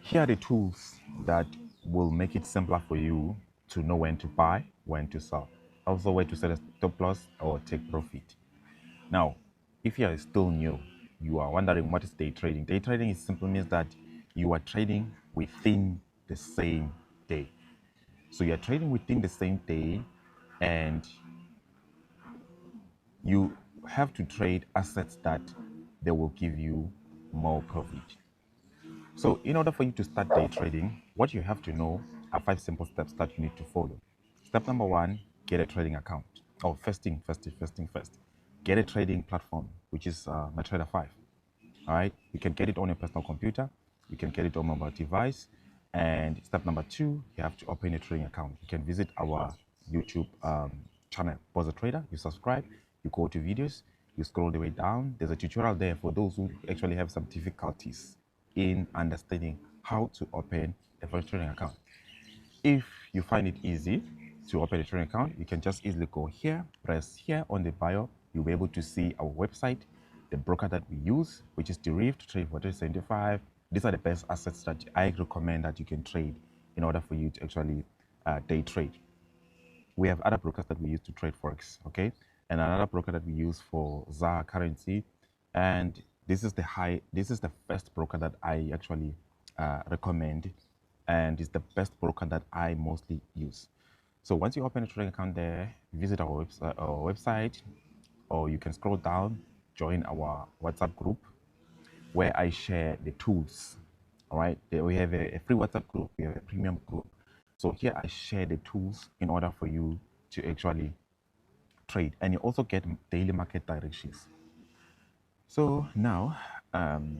Here are the tools that will make it simpler for you to know when to buy, when to sell, also where to set a stop loss or take profit. Now, if you are still new, you are wondering what is day trading. Day trading is simply means that you are trading within the same day. So you are trading within the same day, and you have to trade assets that they will give you more profit. So in order for you to start day trading, what you have to know are 5 simple steps that you need to follow. Step number 1, get a trading account. Or first thing first. Get a trading platform, which is MyTrader 5. All right, you can get it on your personal computer, you can get it on mobile device. And step number 2, you have to open a trading account. You can visit our YouTube channel, Pause Trader. You subscribe, you go to videos, you scroll the way down. There's a tutorial there for those who actually have some difficulties in understanding how to open a Forex trading account. If you find it easy to open a trading account, you can just easily go here, press here on the bio. You'll be able to see our website, the broker that we use, which is Derived Trade for 375. These are the best assets that I recommend that you can trade in order for you to actually day trade. We have other brokers that we use to trade Forex, okay? And another broker that we use for ZAR currency. And this is the first broker that I actually recommend, and it's the best broker that I mostly use. So once you open a trading account there, visit our website, or you can scroll down, join our WhatsApp group where I share the tools. All right, we have a free WhatsApp group, we have a premium group. So here I share the tools in order for you to actually trade, and you also get daily market directions. So now,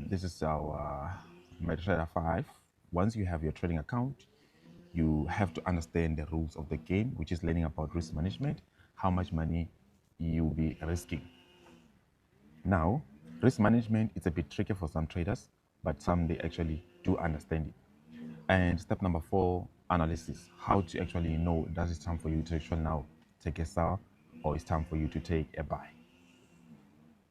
this is our MetaTrader 5. Once you have your trading account, you have to understand the rules of the game, which is learning about risk management, how much money you'll be risking. Now, risk management is a bit tricky for some traders, but some they actually do understand it. And step number 4, analysis. How to actually know, does it time for you to actually now take a sell, or it's time for you to take a buy?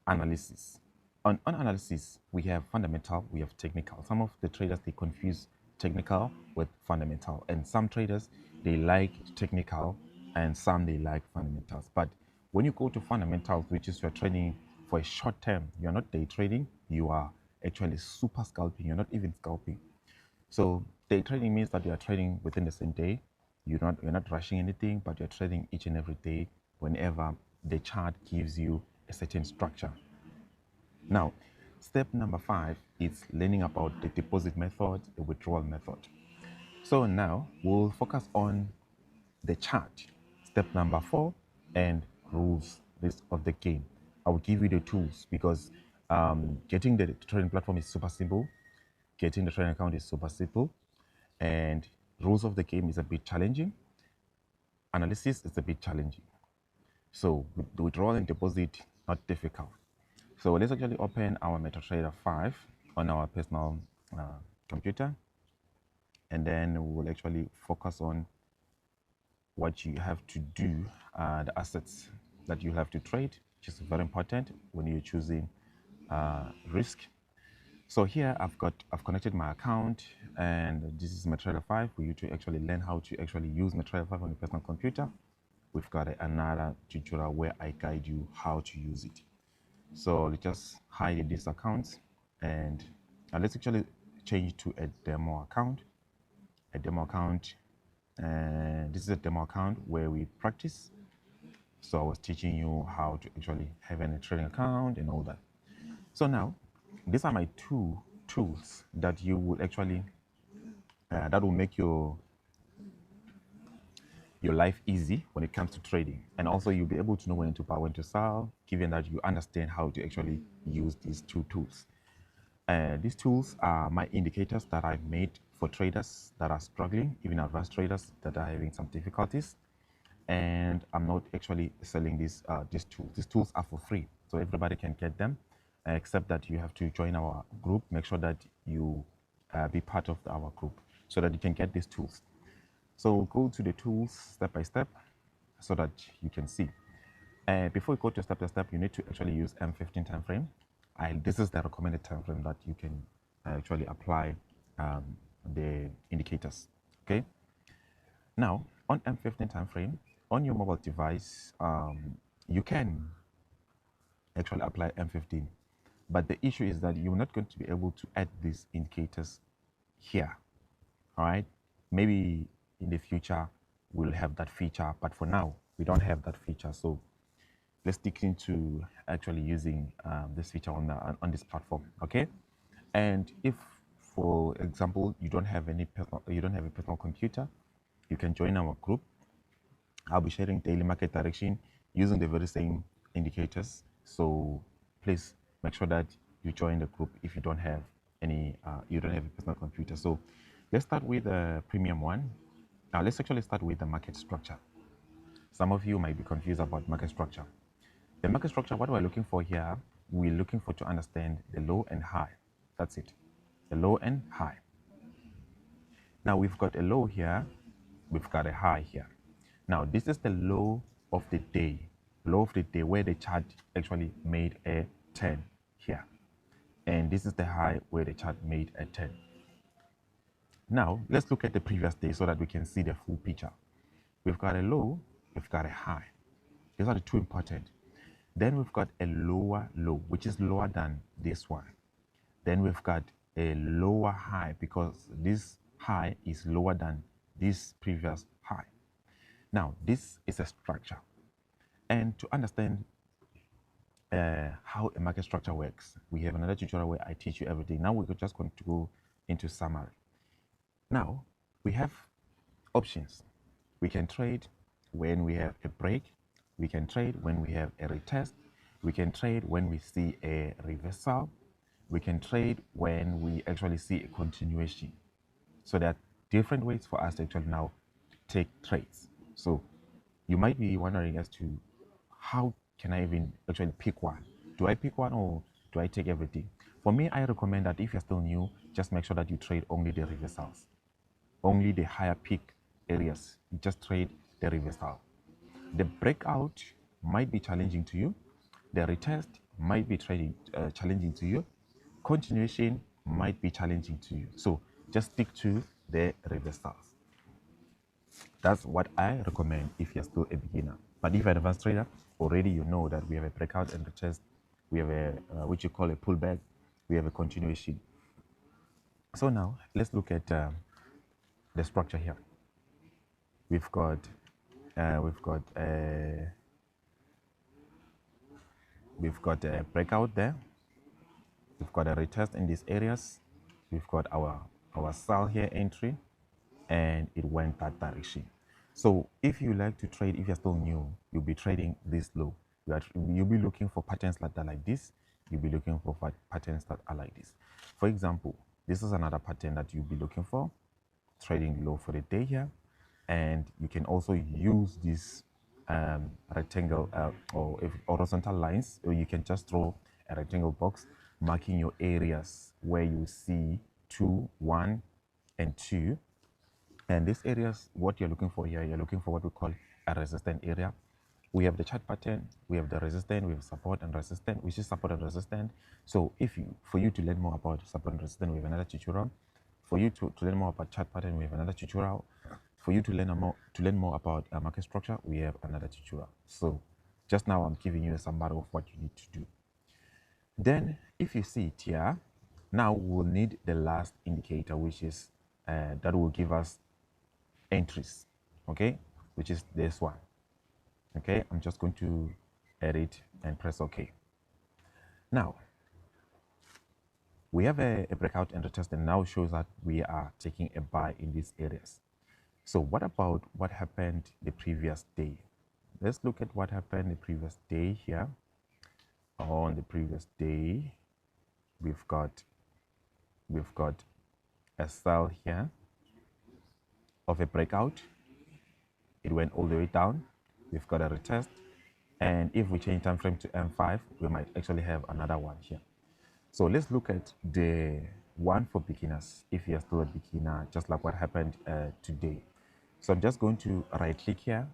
Analysis. On analysis, we have fundamental, we have technical. Some of the traders, they confuse technical with fundamental, and some traders, they like technical, and some they like fundamentals. But when you go to fundamentals, which is you're trading for a short term, you're not day trading, you are actually super scalping, you're not even scalping. So day trading means that you are trading within the same day. You're not rushing anything, but you're trading each and every day whenever the chart gives you a certain structure. Now, step number 5 is learning about the deposit method, the withdrawal method. So now we'll focus on the chart, step number 4, and rules of the game. I will give you the tools because getting the trading platform is super simple. Getting the trading account is super simple, and rules of the game is a bit challenging. Analysis is a bit challenging. So the withdrawal and deposit, not difficult. So let's actually open our MetaTrader 5 on our personal computer, and then we'll actually focus on what you have to do, the assets that you have to trade, which is very important when you're choosing risk. So here I've connected my account, and this is MetaTrader 5 for you to actually learn how to actually use MetaTrader 5 on your personal computer. We've got another tutorial where I guide you how to use it. So let's just hide this account, and let's actually change to a demo account. A demo account, and this is a demo account where we practice. So I was teaching you how to actually have a trading account and all that. So now, these are my 2 tools that you will actually that will make your life easy when it comes to trading, and also you'll be able to know when to buy, when to sell, given that you understand how to actually use these 2 tools. These tools are my indicators that I've made for traders that are struggling, even advanced traders that are having some difficulties. And I'm not actually selling these tools. These tools are for free, so everybody can get them, except that you have to join our group. Make sure that you be part of our group so that you can get these tools. So go to the tools step by step so that you can see. Before you go to step by step, you need to actually use M15 time frame. This is the recommended time frame that you can actually apply the indicators. Okay. Now on M15 time frame on your mobile device, you can actually apply M15, but the issue is that you're not going to be able to add these indicators here. All right. Maybe in the future we'll have that feature, but for now we don't have that feature. So let's stick into actually using this feature on this platform. Okay. And if, for example, you don't have a personal computer, you can join our group. I'll be sharing daily market direction using the very same indicators. So please make sure that you join the group if you don't have you don't have a personal computer. So let's start with the premium one. Now let's actually start with the market structure. Some of you might be confused about market structure. The market structure, what we're looking for here, we're looking for to understand the low and high. That's it. The low and high. Now we've got a low here, we've got a high here. Now this is the low of the day, where the chart actually made a 10 here. And this is the high where the chart made a 10. Now let's look at the previous day so that we can see the full picture. We've got a low, we've got a high. These are the two important. Then we've got a lower low, which is lower than this one. Then we've got a lower high because this high is lower than this previous high. Now, this is a structure. And to understand how a market structure works, we have another tutorial where I teach you everything. Now we're just going to go into summary. Now, we have options. We can trade when we have a break. We can trade when we have a retest. We can trade when we see a reversal. We can trade when we actually see a continuation. So there are different ways for us to actually now take trades. So you might be wondering as to how can I even actually pick one? Do I pick one or do I take everything? For me, I recommend that if you're still new, just make sure that you trade only the reversals, only the higher peak areas. You just trade the reversal. The breakout might be challenging to you. The retest might be challenging to you. Continuation might be challenging to you. So just stick to the reversals. That's what I recommend if you're still a beginner. But if you're an advanced trader, already you know that we have a breakout and retest. We have a which you call a pullback. We have a continuation. So now let's look at the structure here. We've got a breakout there. We've got a retest in these areas. We've got our sell here entry, and it went that direction. So if you like to trade, if you're still new, you'll be trading this low. You'll be looking for patterns that are like this. You'll be looking for patterns that are like this. For example, this is another pattern that you'll be looking for, trading low for the day here. And you can also use this rectangle or horizontal lines, or you can just draw a rectangle box marking your areas where you see 2, 1, and 2. And these areas, what you're looking for here, you're looking for what we call a resistance area. We have the chart pattern, we have the resistance, we have support and resistance, which is support and resistance. So for you to learn more about support and resistance, we have another tutorial. For you to learn more about chart pattern, we have another tutorial. For you to learn more about market structure, we have another tutorial. So just now I'm giving you a summary of what you need to do. Then if you see it here, now we'll need the last indicator, which is that will give us entries, okay, which is this one. Okay, I'm just going to edit and press OK. Now we have a breakout and retest, and now shows that we are taking a buy in these areas. So what about what happened the previous day? Let's look at what happened the previous day here. On the previous day, we've got a sell here of a breakout. It went all the way down. We've got a retest, and if we change time frame to M5, we might actually have another one here. So let's look at the one for beginners. If you're still a beginner, just like what happened today. So I'm just going to right click here,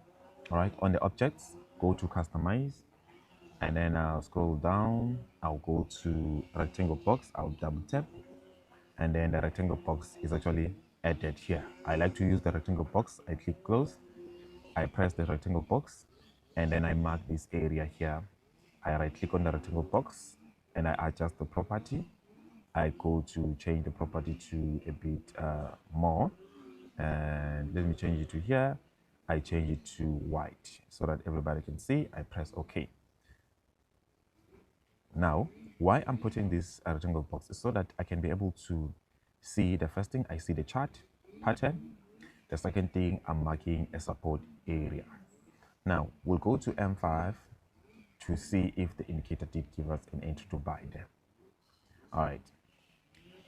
all right, on the objects, go to customize, and then I'll scroll down. I'll go to rectangle box. I'll double tap, and then the rectangle box is actually added here. I like to use the rectangle box. I click close, I press the rectangle box, and then I mark this area here. I right click on the rectangle box and I adjust the property. I go to change the property to a bit more, and let me change it to here. I change it to white so that everybody can see. I press OK. Now, why I'm putting this rectangle box is so that I can be able to see the first thing. I see the chart pattern. The second thing, I'm marking a support area. Now, we'll go to M5 to see if the indicator did give us an entry to buy there. All right.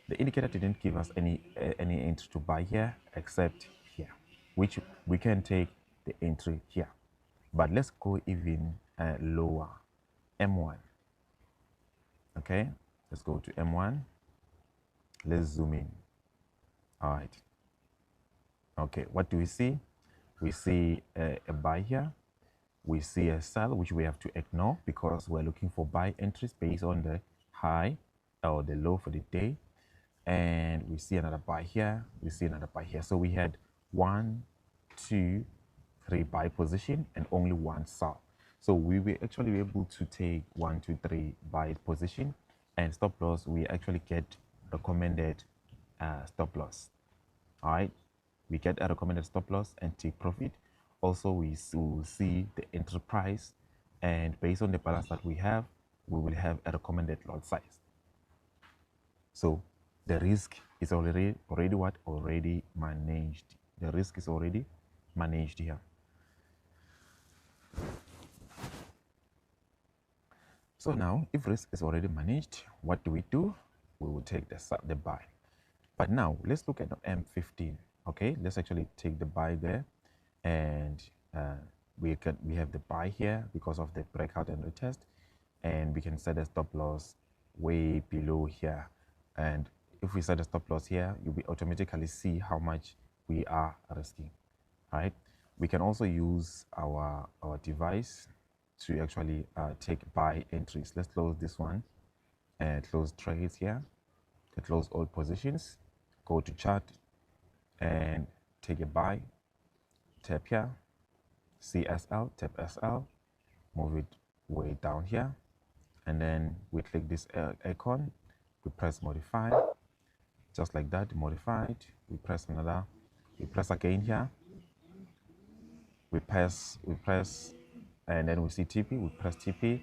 The indicator didn't give us any entry to buy here except here, which we can take the entry here. But let's go even lower, M1. Okay, let's go to M1. Let's zoom in. All right. Okay, what do we see? We see a buy here. We see a sell, which we have to ignore because we're looking for buy entries based on the high or the low for the day. And we see another buy here. We see another buy here. So we had 1, 2, 3 buy position and only one sell. So we were actually able to take 1, 2, 3 buy position, and stop loss. We actually get recommended stop loss. All right, we get a recommended stop loss and take profit. Also, we will see the entry price, and based on the balance that we will have a recommended lot size. So the risk is already what? Already managed. The risk is already managed here. So now, if risk is already managed, what do? We will take the buy. But now, let's look at the M15. Okay, let's actually take the buy there, and we have the buy here because of the breakout and retest, and we can set a stop loss way below here. And if we set a stop loss here, you will automatically see how much we are risking. Right? We can also use our device to actually take buy entries. Let's close this one and close trades here. Close all positions. Go to chart and take a buy. Tap here. CSL. Tap SL. Move it way down here, and then we click this icon. We press modify. Just like that, modified. We press another. We press again here. We press, and then we see TP. We press TP,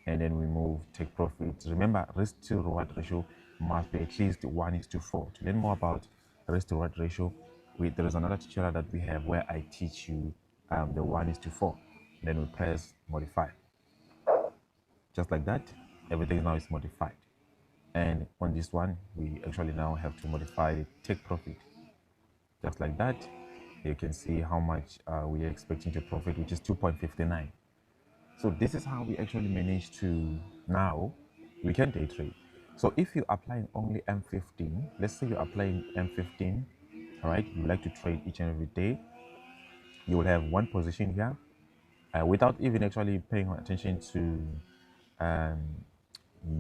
and then we move take profit. Remember, risk to reward ratio must be at least 1:4. To learn more about risk to reward ratio, there is another tutorial that we have where I teach you the 1:4. Then we press modify. Just like that, everything now is modified. And on this one, we actually now have to modify the take profit. Just like that, you can see how much we are expecting to profit, which is 2.59. So this is how we actually manage to now we can day trade. So if you're applying only M15, let's say you're applying M15, all right, you like to trade each and every day, you will have one position here without even actually paying attention to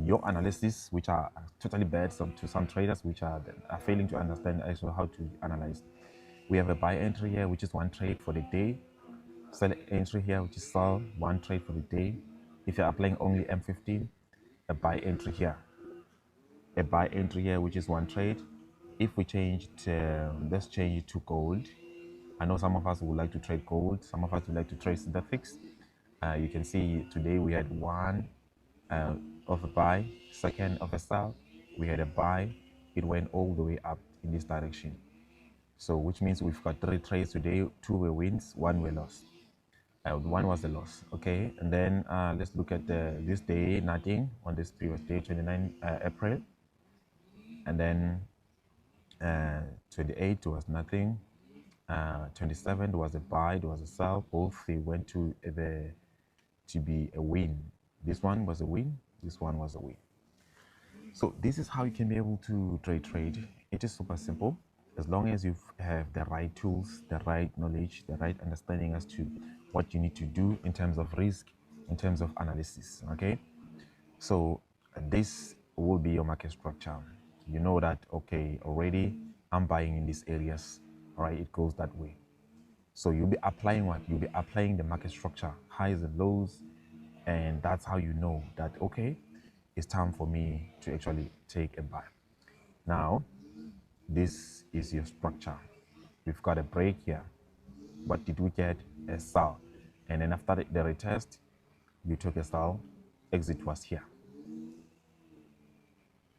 your analysis, which are totally bad to some traders, which are failing to understand actually how to analyze. We have a buy entry here, which is one trade for the day. Sell entry here, which is sell one trade for the day. If you're applying only M15, a buy entry here. A buy entry here, which is one trade. If we change let's change it to gold. I know some of us would like to trade gold. Some of us would like to trade synthetics. You can see today we had one of a buy, second of a sell. We had a buy. It went all the way up in this direction. So which means we've got 3 trades today. 2 were wins, 1 were loss. 1 was a loss. Okay, and then let's look at this day, nothing on this previous day, 29 April. And then 28 was nothing. 27 was a buy, there was a sell. Both they went to be a win. This one was a win, this one was a win. So this is how you can be able to trade. It is super simple. As long as you have the right tools, the right knowledge, the right understanding as to what you need to do in terms of risk, in terms of analysis. Okay, so this will be your market structure. You know that, okay, already I'm buying in these areas. All right, it goes that way. So you'll be applying what? You'll be applying the market structure, highs and lows, and that's how you know that, okay, it's time for me to actually take a buy. Now, this is your structure. We've got a break here. What did we get? A sell. And then after the retest, you took a sell, exit was here.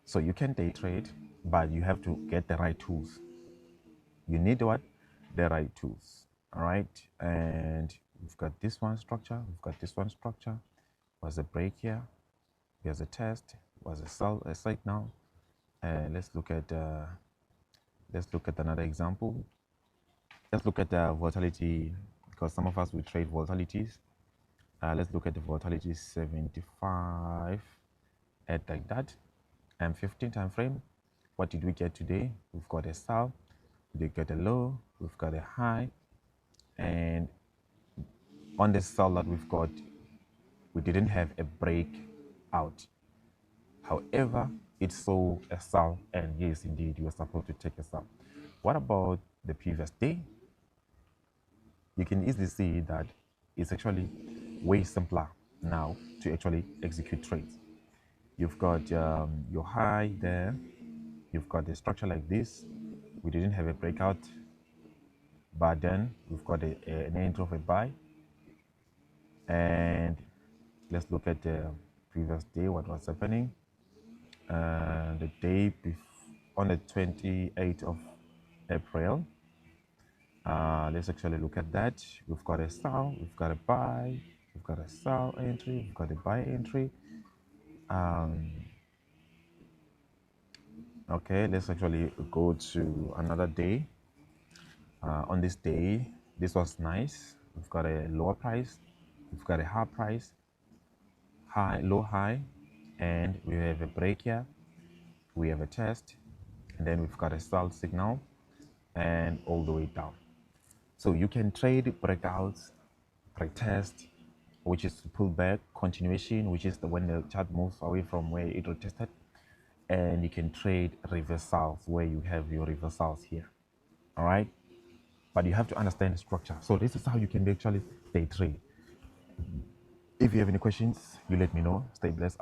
So you can day trade, but you have to get the right tools. You need what? The right tools. All right. And we've got this one structure. We've got this one structure. Was a break here. Here's a test. Was a sell a signal. Let's look at another example. Let's look at the volatility, because some of us will trade volatilities. Let's look at the volatility 75 at like that, and 15 time frame. What did we get today? We've got a sell, we did get a low, we've got a high, and on the sell that we've got, we didn't have a break out. However, it saw a sell, and yes, indeed, you were supposed to take a sell. What about the previous day? You can easily see that it's actually way simpler now to actually execute trades. You've got your high there, you've got a structure like this. We didn't have a breakout, but then we've got an entry of a buy. And let's look at the previous day, what was happening. The day on the 28th of April. Let's actually look at that. We've got a sell, we've got a buy, we've got a sell entry, we've got a buy entry. Okay, let's actually go to another day. On this day, this was nice. We've got a lower price, we've got a high price, high, low, high, and we have a break here. We have a test, and then we've got a sell signal, and all the way down. So you can trade breakouts, retest, which is pullback, continuation, which is when the chart moves away from where it retested, and you can trade reversals where you have your reversals here. All right, but you have to understand the structure. So this is how you can actually day trade. If you have any questions, you let me know. Stay blessed.